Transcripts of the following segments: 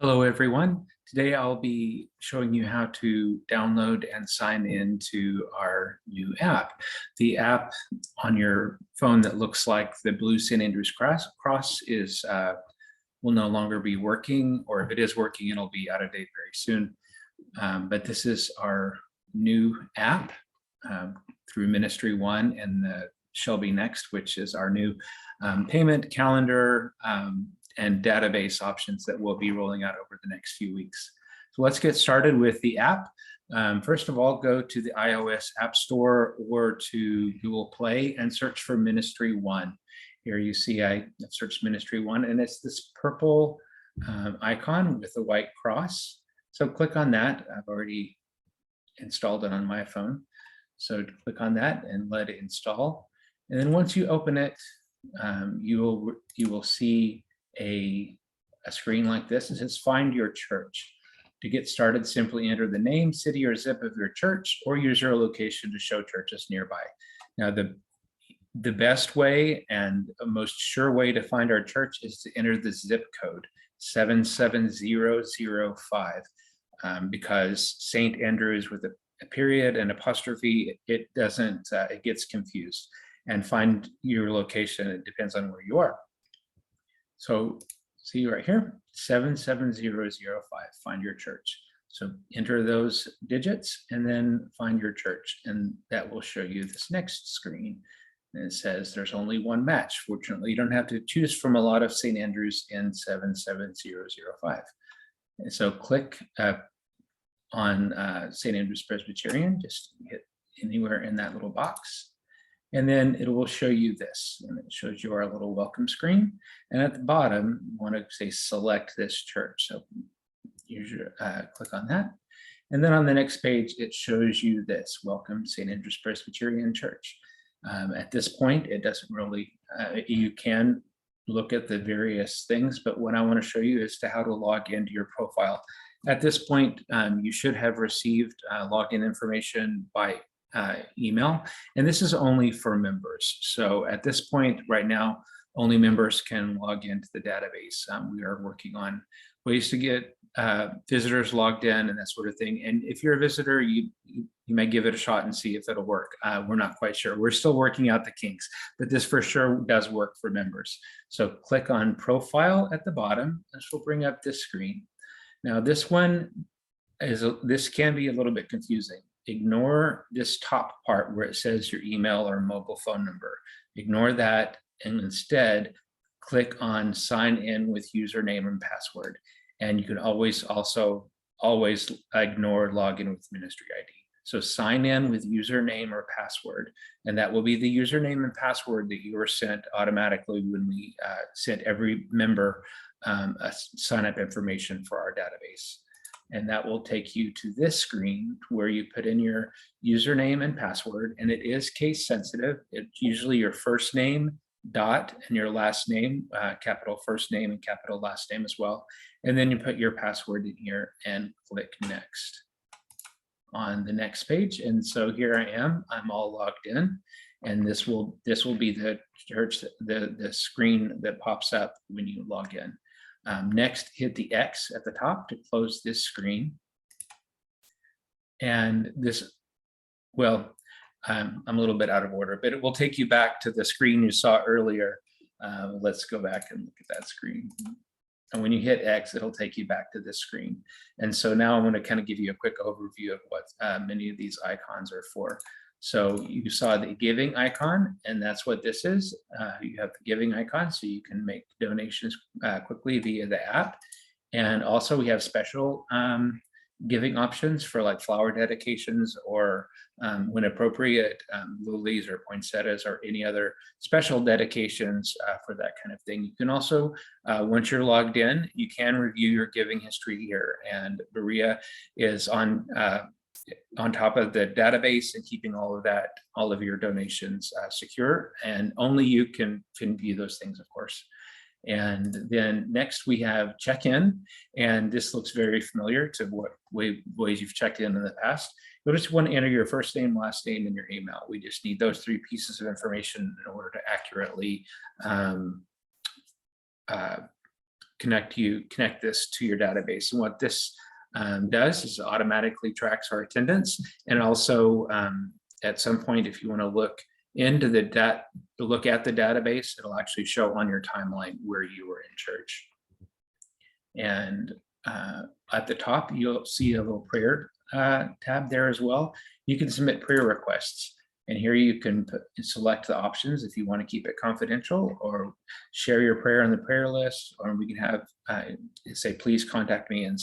Hello, everyone. Today I'll be showing you how to download and sign into our new app. The app on your phone that looks like the blue St. Andrew's cross is will no longer be working, or if it is working, it'll be out of date very soon. But this is our new app through Ministry One and the Shelby Next, which is our new payment calendar and database options that we'll be rolling out over the next few weeks. So let's get started with the app. First of all, go to the iOS App Store or to Google Play and search for Ministry One. Here you see I searched Ministry One, and it's this purple icon with the white cross. So click on that. I've already installed it on my phone. So click on that and let it install. And then once you open it, you will see a screen like this. It says find your church. To get started, simply enter the name, city, or zip of your church, or use your location to show churches nearby. Now, the best way and most sure way to find our church is to enter the zip code 77005, because St. Andrews with a period and apostrophe, it gets confused. And find your location, it depends on where you are. So see right here, 77005, find your church. So enter those digits and then find your church, and that will show you this next screen. And it says there's only one match. Fortunately, you don't have to choose from a lot of St. Andrews in 77005. And so click on St. Andrews Presbyterian, just hit anywhere in that little box. And then it will show you this, and it shows you our little welcome screen. And at the bottom, you want to say select this church. So click on that. And then on the next page, it shows you this, welcome St. Andrew's Presbyterian Church. At this point, it doesn't really, you can look at the various things, but what I want to show you is how to log into your profile. At this point, you should have received login information by email, and this is only for members. So at this point right now, only members can log into the database. We are working on ways to get visitors logged in and that sort of thing. And if you're a visitor, you may give it a shot and see if it'll work. We're not quite sure. We're still working out the kinks, but this for sure does work for members. So click on profile at the bottom. This will bring up this screen. Now this can be a little bit confusing. Ignore this top part where it says your email or mobile phone number. Ignore that, and instead click on sign in with username and password. And you can always ignore login with ministry ID. So sign in with username or password, and that will be the username and password that you were sent automatically when we sent every member sign up information for our database. And that will take you to this screen where you put in your username and password, and it is case sensitive. It's usually your first name, dot, and your last name, capital first name and capital last name as well. And then you put your password in here and click next on the next page. And so here I am, I'm all logged in, and this will be the church, the screen that pops up when you log in. Next, hit the X at the top to close this screen. And this, well, I'm a little bit out of order, but it will take you back to the screen you saw earlier. Let's go back and look at that screen. And when you hit X, it'll take you back to this screen. And so now I'm going to kind of give you a quick overview of what many of these icons are for. So you saw the giving icon, and that's what this is. You have the giving icon, so you can make donations quickly via the app. And also we have special giving options for like flower dedications, or when appropriate, lilies or poinsettias or any other special dedications for that kind of thing. You can also, once you're logged in, you can review your giving history here. And Maria is on top of the database and keeping all of your donations secure, and only you can view those things, of course. And then next we have check-in, and this looks very familiar to what ways you've checked in the past. You'll just want to enter your first name, last name, and your email. We just need those three pieces of information in order to accurately connect this to your database. And what this does is automatically tracks our attendance, and also at some point, if you want to look into look at the database, it'll actually show on your timeline where you were in church. And at the top, you'll see a little prayer tab there as well. You can submit prayer requests, and here you can select the options if you want to keep it confidential or share your prayer on the prayer list, or we can have say, please contact me, and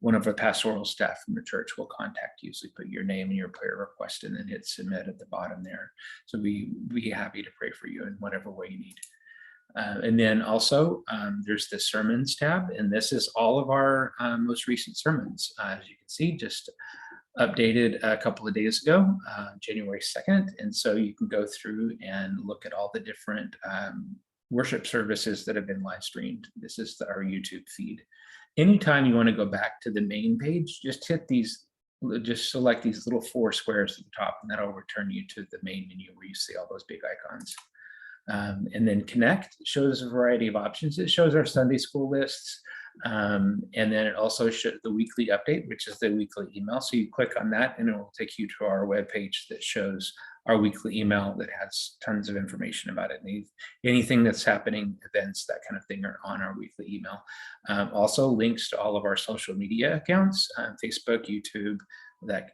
one of the pastoral staff from the church will contact you. So you put your name and your prayer request and then hit submit at the bottom there. So we'd be happy to pray for you in whatever way you need. And then also there's the sermons tab, and this is all of our most recent sermons. As you can see, just updated a couple of days ago, January 2nd. And so you can go through and look at all the different worship services that have been live streamed. This is our YouTube feed. Anytime you want to go back to the main page, just select these little 4 squares at the top, and that'll return you to the main menu where you see all those big icons. And then Connect shows a variety of options. It shows our Sunday school lists, and then it also shows the weekly update, which is the weekly email. So you click on that and it will take you to our webpage that shows our weekly email that has tons of information about it. Anything that's happening, events, that kind of thing, are on our weekly email. Also links to all of our social media accounts, Facebook, YouTube,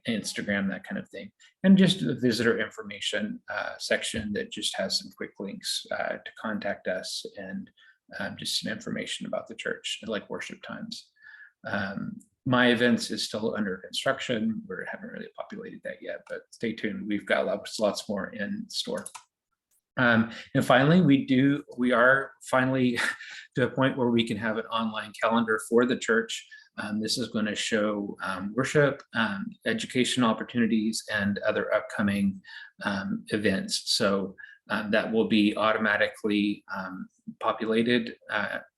Instagram, that kind of thing. And just the visitor information section that just has some quick links to contact us, and just some information about the church, like worship times. My events is still under construction. We haven't really populated that yet, but stay tuned. We've got lots more in store. And finally, we are finally to a point where we can have an online calendar for the church. This is going to show worship, educational opportunities, and other upcoming events. So that will be automatically populated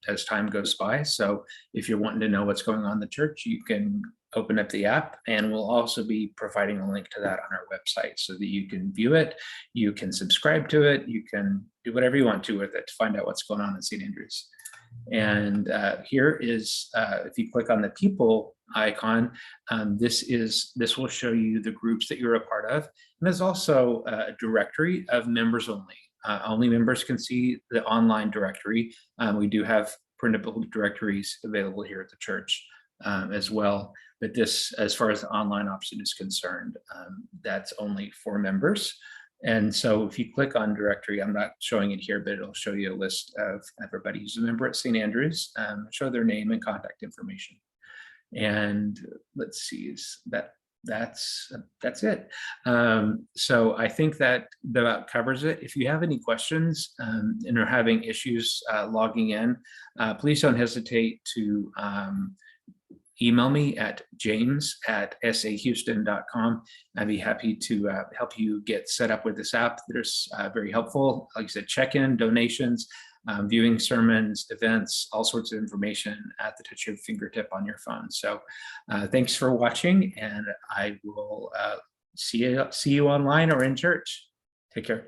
as time goes by. So if you're wanting to know what's going on in the church, you can open up the app, and we'll also be providing a link to that on our website so that you can view it, you can subscribe to it, you can do whatever you want to with it to find out what's going on in St. Andrews. And here is, if you click on the people icon, this will show you the groups that you're a part of. And there's also a directory of members only. Only members can see the online directory. We do have printable directories available here at the church as well. But this, as far as the online option is concerned, that's only for members. And so if you click on directory, I'm not showing it here, but it'll show you a list of everybody who's a member at St. Andrews, show their name and contact information. And let's see, that's it. So I think that about covers it. If you have any questions and are having issues logging in, please don't hesitate to email me at james@sahouston.com. I'd be happy to help you get set up with this app. There's very helpful, like I said, check-in, donations, viewing sermons, events, all sorts of information at the touch of your fingertip on your phone. So thanks for watching, and I will see you online or in church. Take care.